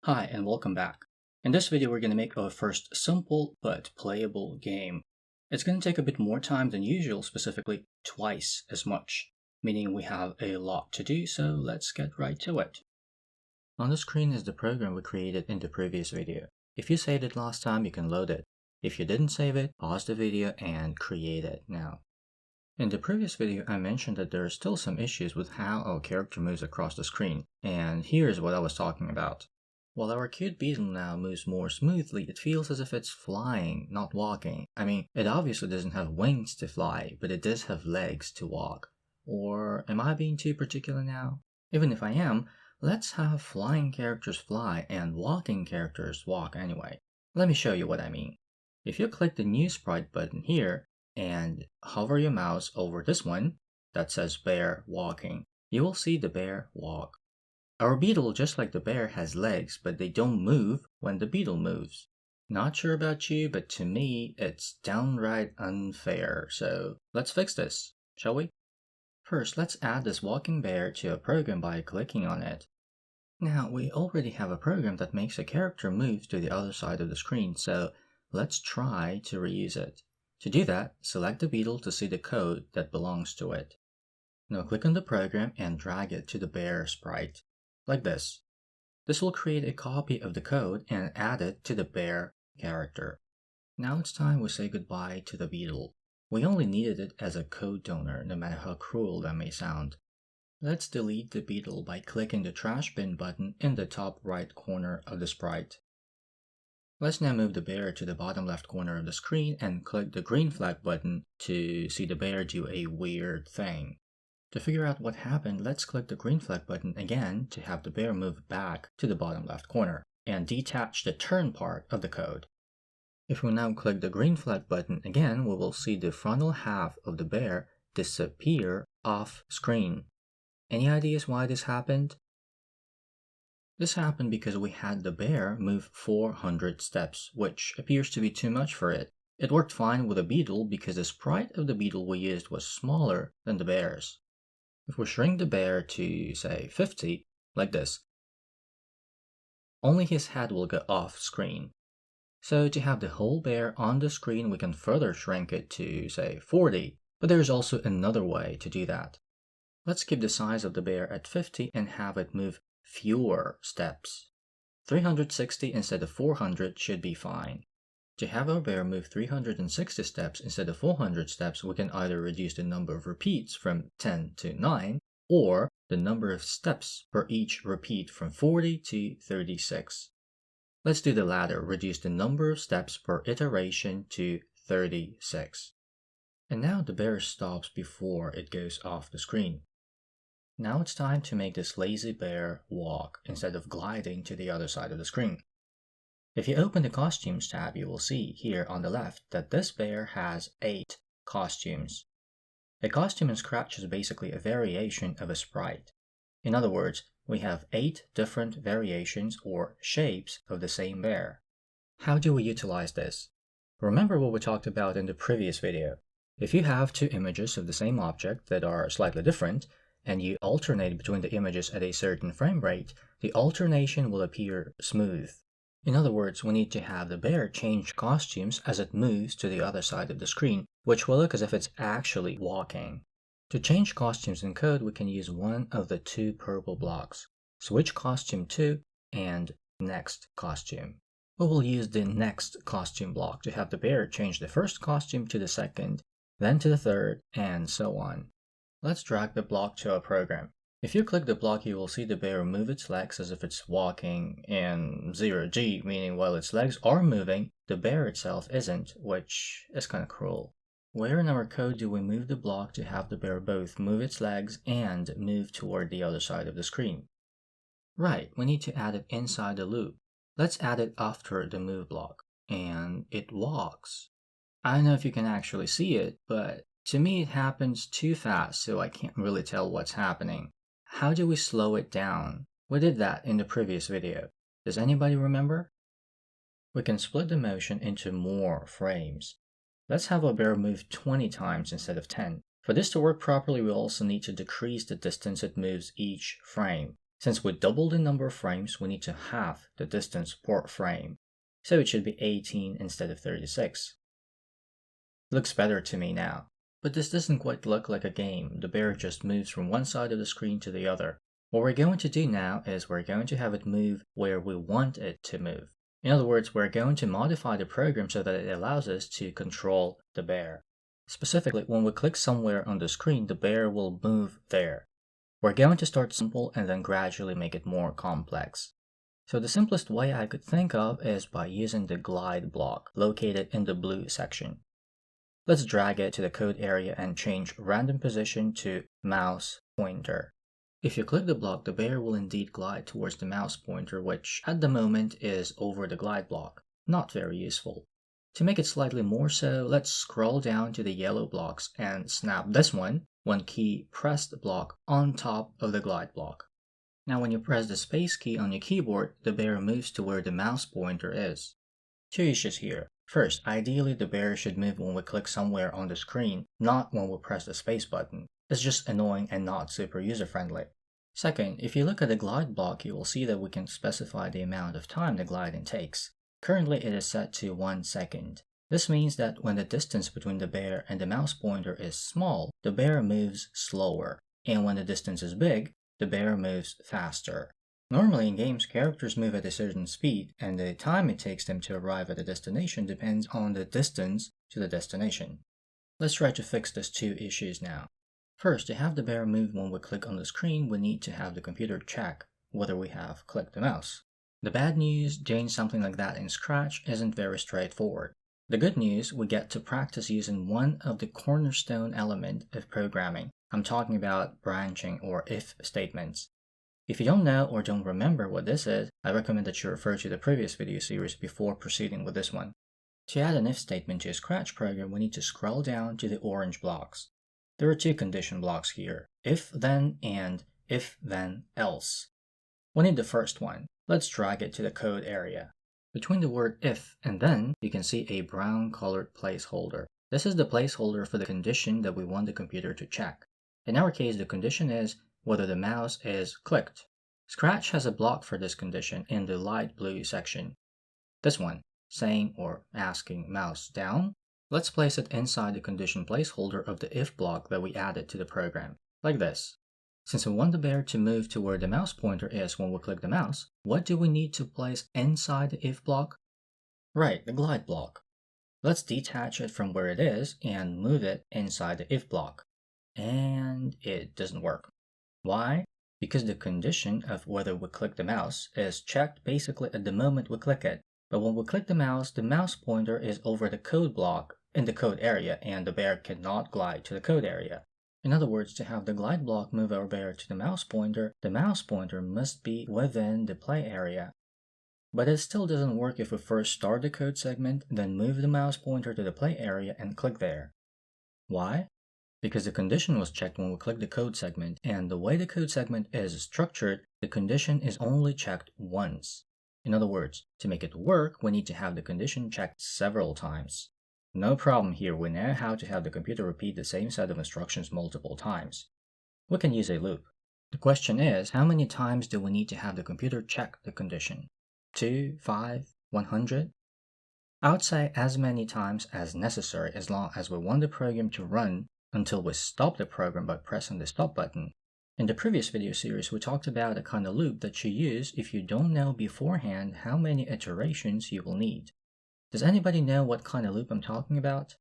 Hi and welcome back. In this video we're going to make our first simple but playable game. It's going to take a bit more time than usual, specifically twice as much, meaning we have a lot to do, so let's get right to it. On the screen is the program we created in the previous video. If you saved it last time, you can load it. If you didn't save it, pause the video and create it now. In the previous video, I mentioned that there are still some issues with how our character moves across the screen, and here's what I was talking about. While our cute beetle now moves more smoothly, it feels as if it's flying, not walking. I mean, it obviously doesn't have wings to fly, but it does have legs to walk. Or am I being too particular now? Even if I am, let's have flying characters fly and walking characters walk anyway. Let me show you what I mean. If you click the New Sprite button here, and hover your mouse over this one that says bear walking, you will see the bear walk. Our beetle, just like the bear, has legs, but they don't move when the beetle moves. Not sure about you, but to me, it's downright unfair, so let's fix this, shall we? First, let's add this walking bear to a program by clicking on it. Now, we already have a program that makes a character move to the other side of the screen, so let's try to reuse it. To do that, select the beetle to see the code that belongs to it. Now click on the program and drag it to the bear sprite, like this. This will create a copy of the code and add it to the bear character. Now it's time we say goodbye to the beetle. We only needed it as a code donor, no matter how cruel that may sound. Let's delete the beetle by clicking the trash bin button in the top right corner of the sprite. Let's now move the bear to the bottom left corner of the screen and click the green flag button to see the bear do a weird thing. To figure out what happened, let's click the green flag button again to have the bear move back to the bottom left corner and detach the turn part of the code. If we now click the green flag button again, we will see the frontal half of the bear disappear off screen. Any ideas why this happened? This happened because we had the bear move 400 steps, which appears to be too much for it. It worked fine with a beetle because the sprite of the beetle we used was smaller than the bear's. If we shrink the bear to, say, 50, like this, only his head will go off screen. So to have the whole bear on the screen, we can further shrink it to, say, 40, but there is also another way to do that. Let's keep the size of the bear at 50 and have it move fewer steps. 360 instead of 400 should be fine. To have our bear move 360 steps instead of 400 steps, we can either reduce the number of repeats from 10 to 9, or the number of steps per each repeat from 40 to 36. Let's do the latter, reduce the number of steps per iteration to 36. And now the bear stops before it goes off the screen. Now it's time to make this lazy bear walk instead of gliding to the other side of the screen. If you open the Costumes tab, you will see here on the left that this bear has 8 costumes. A costume in Scratch is basically a variation of a sprite. In other words, we have 8 different variations or shapes of the same bear. How do we utilize this? Remember what we talked about in the previous video. If you have 2 images of the same object that are slightly different, and you alternate between the images at a certain frame rate, the alternation will appear smooth. In other words, we need to have the bear change costumes as it moves to the other side of the screen, which will look as if it's actually walking. To change costumes in code, we can use one of the 2 purple blocks, switch costume to and next costume. We will use the next costume block to have the bear change the first costume to the second, then to the third, and so on. Let's drag the block to our program. If you click the block, you will see the bear move its legs as if it's walking in 0G, meaning while its legs are moving, the bear itself isn't, which is kind of cruel. Where in our code do we move the block to have the bear both move its legs and move toward the other side of the screen? Right, we need to add it inside the loop. Let's add it after the move block, and it walks. I don't know if you can actually see it, but to me it happens too fast, so I can't really tell what's happening. How do we slow it down? We did that in the previous video. Does anybody remember? We can split the motion into more frames. Let's have a bear move 20 times instead of 10. For this to work properly, we also need to decrease the distance it moves each frame. Since we doubled the number of frames, we need to halve the distance per frame, so it should be 18 instead of 36. Looks better to me now. But this doesn't quite look like a game. The bear just moves from one side of the screen to the other. What we're going to do now is we're going to have it move where we want it to move. In other words, we're going to modify the program so that it allows us to control the bear. Specifically, when we click somewhere on the screen, the bear will move there. We're going to start simple and then gradually make it more complex. So the simplest way I could think of is by using the glide block located in the blue section. Let's drag it to the code area and change random position to mouse pointer. If you click the block, the bear will indeed glide towards the mouse pointer, which at the moment is over the glide block. Not very useful. To make it slightly more so, let's scroll down to the yellow blocks and snap this one key pressed block on top of the glide block. Now when you press the space key on your keyboard, the bear moves to where the mouse pointer is. Two issues here. First, ideally the bear should move when we click somewhere on the screen, not when we press the space button. It's just annoying and not super user-friendly. Second, if you look at the glide block, you will see that we can specify the amount of time the gliding takes. Currently it is set to 1 second. This means that when the distance between the bear and the mouse pointer is small, the bear moves slower, and when the distance is big, the bear moves faster. Normally in games, characters move at a certain speed, and the time it takes them to arrive at a destination depends on the distance to the destination. Let's try to fix these two issues now. First, to have the bear move when we click on the screen, we need to have the computer check whether we have clicked the mouse. The bad news, doing something like that in Scratch isn't very straightforward. The good news, we get to practice using one of the cornerstone elements of programming. I'm talking about branching or if statements. If you don't know or don't remember what this is, I recommend that you refer to the previous video series before proceeding with this one. To add an if statement to a Scratch program, we need to scroll down to the orange blocks. There are two condition blocks here, if then and if then else. We need the first one. Let's drag it to the code area. Between the word if and then, you can see a brown colored placeholder. This is the placeholder for the condition that we want the computer to check. In our case, the condition is whether the mouse is clicked. Scratch has a block for this condition in the light blue section. This one, saying or asking mouse down. Let's place it inside the condition placeholder of the if block that we added to the program, like this. Since we want the bear to move to where the mouse pointer is when we click the mouse, what do we need to place inside the if block? Right, the glide block. Let's detach it from where it is and move it inside the if block. And it doesn't work. Why? Because the condition of whether we click the mouse is checked basically at the moment we click it. But when we click the mouse pointer is over the code block in the code area and the bear cannot glide to the code area. In other words, to have the glide block move our bear to the mouse pointer must be within the play area. But it still doesn't work if we first start the code segment, then move the mouse pointer to the play area and click there. Why? Because the condition was checked when we click the code segment, and the way the code segment is structured, the condition is only checked once. In other words, to make it work, we need to have the condition checked several times. No problem here, we know how to have the computer repeat the same set of instructions multiple times. We can use a loop. The question is, how many times do we need to have the computer check the condition? 2, 5, 100? I would say as many times as necessary as long as we want the program to run until we stop the program by pressing the stop button. In the previous video series, we talked about a kind of loop that you use if you don't know beforehand how many iterations you will need. Does anybody know what kind of loop I'm talking about?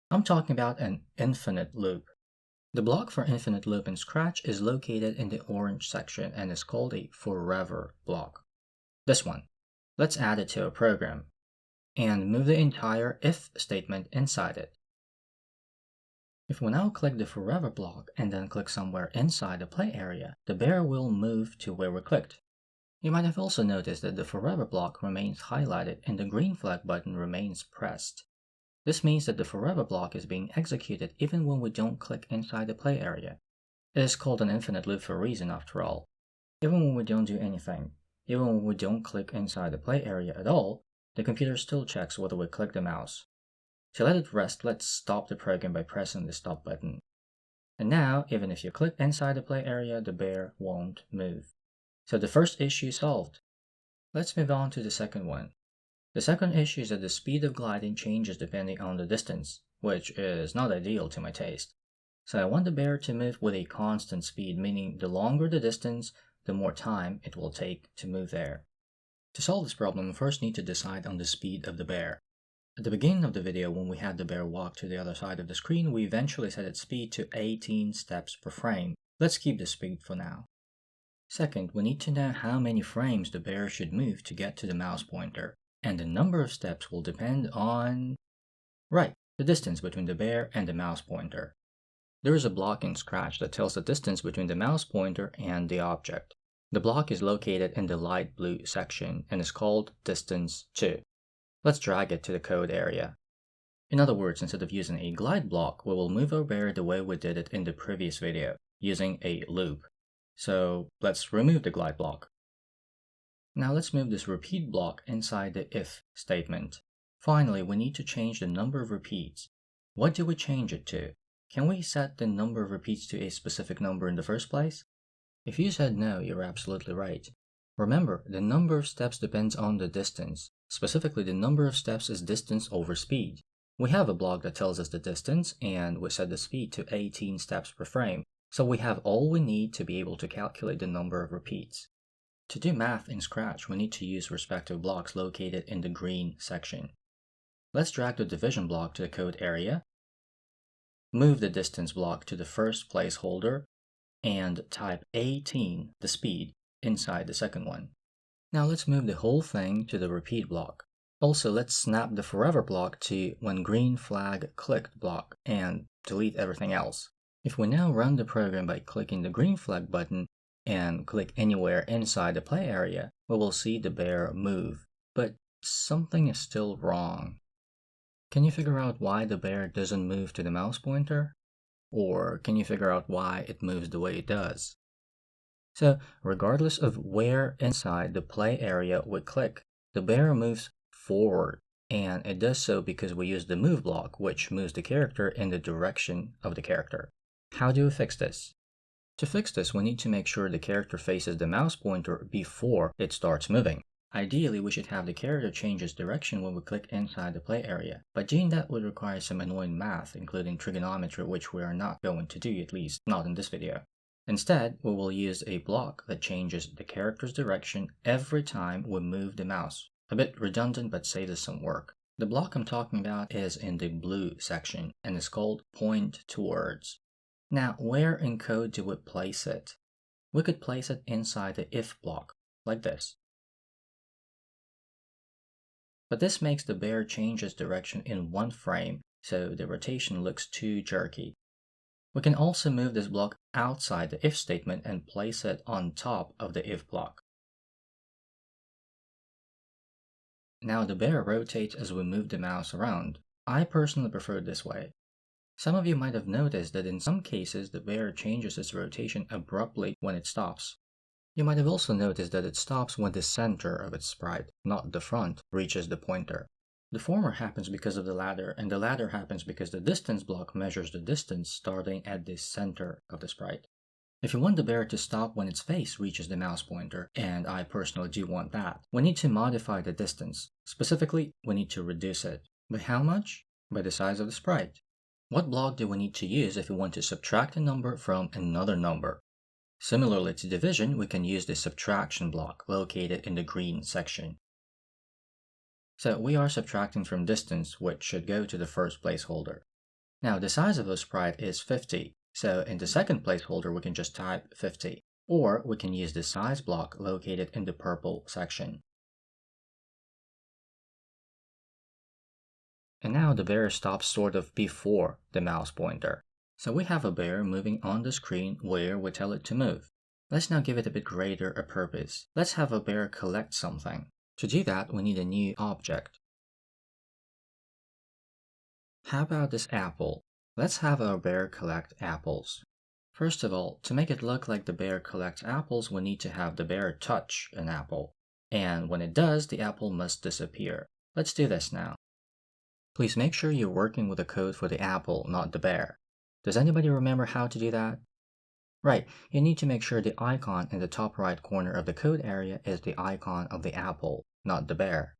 I'm talking about an infinite loop. The block for infinite loop in Scratch is located in the orange section and is called a forever block. This one. Let's add it to a program and move the entire if statement inside it. If we now click the forever block and then click somewhere inside the play area, the bear will move to where we clicked. You might have also noticed that the forever block remains highlighted and the green flag button remains pressed. This means that the forever block is being executed even when we don't click inside the play area. It is called an infinite loop for a reason after all. Even when we don't do anything, even when we don't click inside the play area at all, the computer still checks whether we click the mouse. To let it rest, let's stop the program by pressing the stop button. And now, even if you click inside the play area, the bear won't move. So the first issue solved. Let's move on to the second one. The second issue is that the speed of gliding changes depending on the distance, which is not ideal to my taste. So I want the bear to move with a constant speed, meaning the longer the distance, the more time it will take to move there. To solve this problem, we first need to decide on the speed of the bear. At the beginning of the video, when we had the bear walk to the other side of the screen, we eventually set its speed to 18 steps per frame. Let's keep the speed for now. Second, we need to know how many frames the bear should move to get to the mouse pointer, and the number of steps will depend on... Right, the distance between the bear and the mouse pointer. There is a block in Scratch that tells the distance between the mouse pointer and the object. The block is located in the light blue section and is called distance2. Let's drag it to the code area. In other words, instead of using a glide block, we will move our bear the way we did it in the previous video, using a loop. So let's remove the glide block. Now let's move this repeat block inside the if statement. Finally, we need to change the number of repeats. What do we change it to? Can we set the number of repeats to a specific number in the first place? If you said no, you're absolutely right. Remember, the number of steps depends on the distance. Specifically, the number of steps is distance over speed. We have a block that tells us the distance, and we set the speed to 18 steps per frame, so we have all we need to be able to calculate the number of repeats. To do math in Scratch, we need to use respective blocks located in the green section. Let's drag the division block to the code area, move the distance block to the first placeholder, and type 18, the speed, inside the second one. Now let's move the whole thing to the repeat block. Also, let's snap the forever block to when green flag clicked block and delete everything else. If we now run the program by clicking the green flag button and click anywhere inside the play area, we will see the bear move. But something is still wrong. Can you figure out why the bear doesn't move to the mouse pointer? Or can you figure out why it moves the way it does? So, regardless of where inside the play area we click, the bear moves forward, and it does so because we use the move block, which moves the character in the direction of the character. How do we fix this? To fix this, we need to make sure the character faces the mouse pointer before it starts moving. Ideally, we should have the character change its direction when we click inside the play area, but doing that would require some annoying math, including trigonometry, which we are not going to do, at least not in this video. Instead, we will use a block that changes the character's direction every time we move the mouse. A bit redundant, but saves us some work. The block I'm talking about is in the blue section and is called point towards. Now, where in code do we place it? We could place it inside the if block, like this. But this makes the bear change its direction in one frame, so the rotation looks too jerky. We can also move this block outside the if statement and place it on top of the if block. Now the bear rotates as we move the mouse around. I personally prefer it this way. Some of you might have noticed that in some cases the bear changes its rotation abruptly when it stops. You might have also noticed that it stops when the center of its sprite, not the front, reaches the pointer. The former happens because of the latter, and the latter happens because the distance block measures the distance starting at the center of the sprite. If you want the bear to stop when its face reaches the mouse pointer, and I personally do want that, we need to modify the distance. Specifically, we need to reduce it. By how much? By the size of the sprite. What block do we need to use if we want to subtract a number from another number? Similarly to division, we can use the subtraction block located in the green section. So we are subtracting from distance, which should go to the first placeholder. Now the size of a sprite is 50, so in the second placeholder we can just type 50, or we can use the size block located in the purple section. And now the bear stops sort of before the mouse pointer. So we have a bear moving on the screen where we tell it to move. Let's now give it a bit greater a purpose. Let's have a bear collect something. To do that, we need a new object. How about this apple? Let's have our bear collect apples. First of all, to make it look like the bear collects apples, we need to have the bear touch an apple. And when it does, the apple must disappear. Let's do this now. Please make sure you're working with the code for the apple, not the bear. Does anybody remember how to do that? Right, you need to make sure the icon in the top right corner of the code area is the icon of the apple, not the bear.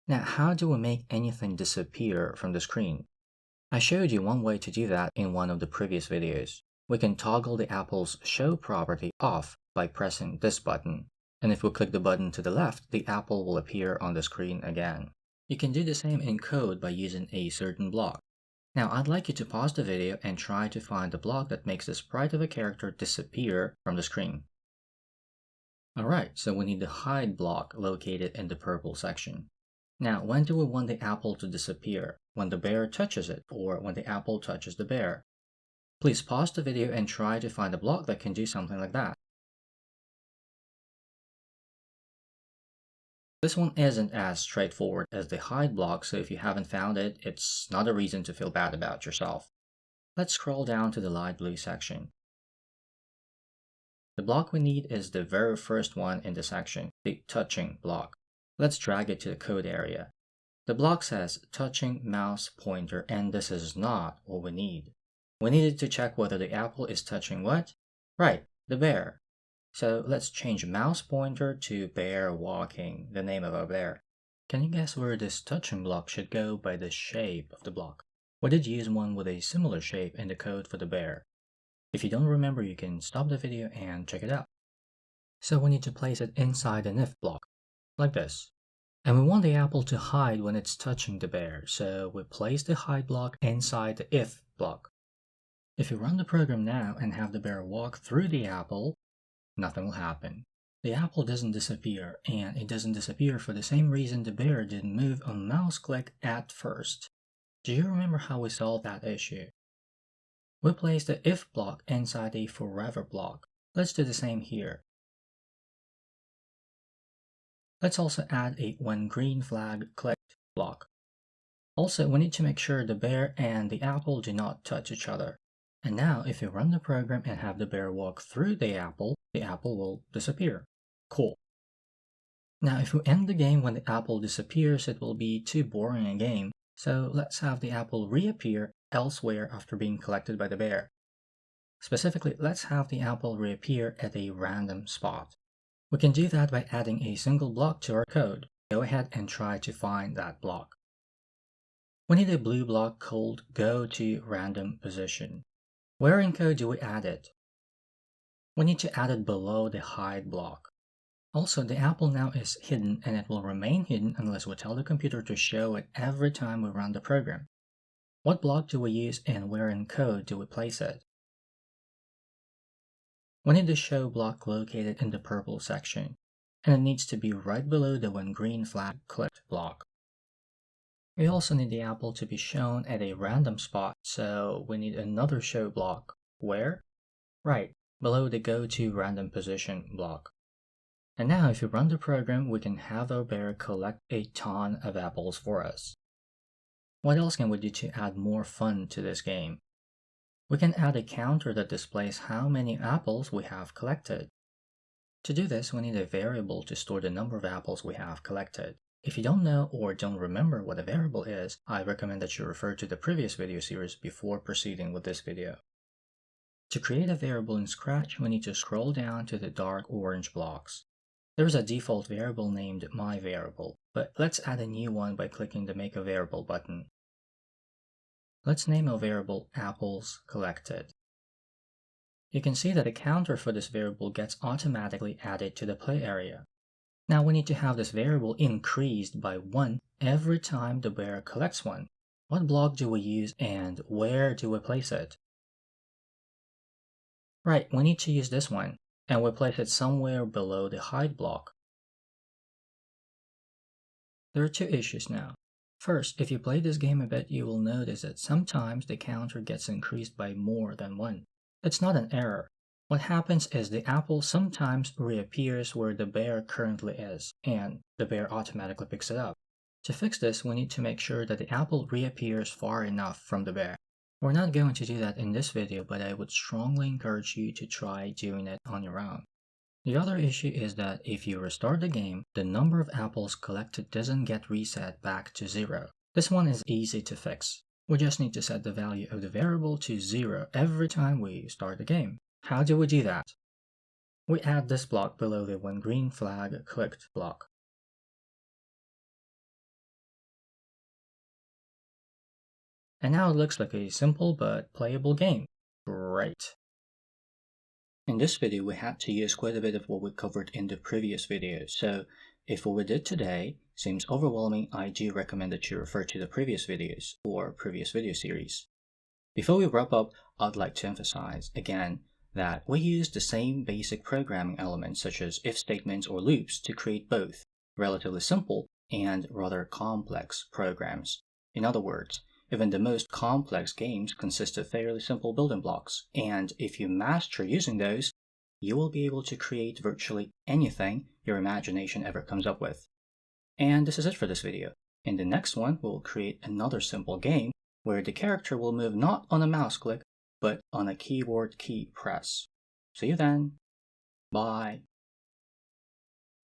Now, how do we make anything disappear from the screen? I showed you one way to do that in one of the previous videos. We can toggle the apple's show property off by pressing this button. And if we click the button to the left, the apple will appear on the screen again. You can do the same in code by using a certain block. Now, I'd like you to pause the video and try to find the block that makes the sprite of a character disappear from the screen. Alright, so we need the hide block located in the purple section. Now, when do we want the apple to disappear? When the bear touches it, or when the apple touches the bear? Please pause the video and try to find a block that can do something like that. This one isn't as straightforward as the hide block, so if you haven't found it, it's not a reason to feel bad about yourself. Let's scroll down to the light blue section. The block we need is the very first one in the section, the touching block. Let's drag it to the code area. The block says touching mouse pointer, and this is not what we need. We needed to check whether the apple is touching what? Right, the bear. So let's change mouse pointer to bear walking, the name of our bear. Can you guess where this touching block should go by the shape of the block? We did use one with a similar shape in the code for the bear. If you don't remember, you can stop the video and check it out. So we need to place it inside an if block, like this. And we want the apple to hide when it's touching the bear, so we place the hide block inside the if block. If you run the program now and have the bear walk through the apple, nothing will happen. The apple doesn't disappear, and it doesn't disappear for the same reason the bear didn't move a mouse click at first. Do you remember how we solved that issue? We placed the if block inside a forever block. Let's do the same here. Let's also add a when green flag clicked block. Also, we need to make sure the bear and the apple do not touch each other. And now, if you run the program and have the bear walk through the apple will disappear. Cool. Now, if we end the game when the apple disappears, it will be too boring a game, so let's have the apple reappear elsewhere after being collected by the bear. Specifically, let's have the apple reappear at a random spot. We can do that by adding a single block to our code. Go ahead and try to find that block. We need a blue block called go to random position. Where in code do we add it? We need to add it below the hide block. Also, the apple now is hidden and it will remain hidden unless we tell the computer to show it every time we run the program. What block do we use and where in code do we place it? We need the show block located in the purple section, and it needs to be right below the when green flag clicked block. We also need the apple to be shown at a random spot, so we need another show block. Where? Right, below the go to random position block. And now if you run the program, we can have our bear collect a ton of apples for us. What else can we do to add more fun to this game? We can add a counter that displays how many apples we have collected. To do this, we need a variable to store the number of apples we have collected. If you don't know or don't remember what a variable is, I recommend that you refer to the previous video series before proceeding with this video. To create a variable in Scratch, we need to scroll down to the dark orange blocks. There is a default variable named myVariable, but let's add a new one by clicking the Make a Variable button. Let's name our variable apples collected. You can see that a counter for this variable gets automatically added to the play area. Now we need to have this variable increased by 1 every time the bear collects one. What block do we use and where do we place it? Right, we need to use this one, and we place it somewhere below the hide block. There are two issues now. First, if you play this game a bit, you will notice that sometimes the counter gets increased by more than 1. It's not an error. What happens is the apple sometimes reappears where the bear currently is, and the bear automatically picks it up. To fix this, we need to make sure that the apple reappears far enough from the bear. We're not going to do that in this video, but I would strongly encourage you to try doing it on your own. The other issue is that if you restart the game, the number of apples collected doesn't get reset back to 0. This one is easy to fix. We just need to set the value of the variable to 0 every time we start the game. How do we do that? We add this block below the when green flag clicked block. And now it looks like a simple but playable game. Great! In this video, we had to use quite a bit of what we covered in the previous video, so if what we did today seems overwhelming, I do recommend that you refer to the previous videos or previous video series. Before we wrap up, I'd like to emphasize again that we use the same basic programming elements such as if statements or loops to create both relatively simple and rather complex programs. In other words, even the most complex games consist of fairly simple building blocks, and if you master using those, you will be able to create virtually anything your imagination ever comes up with. And this is it for this video. In the next one, we'll create another simple game where the character will move not on a mouse click, but on a keyboard key press. See you then. Bye.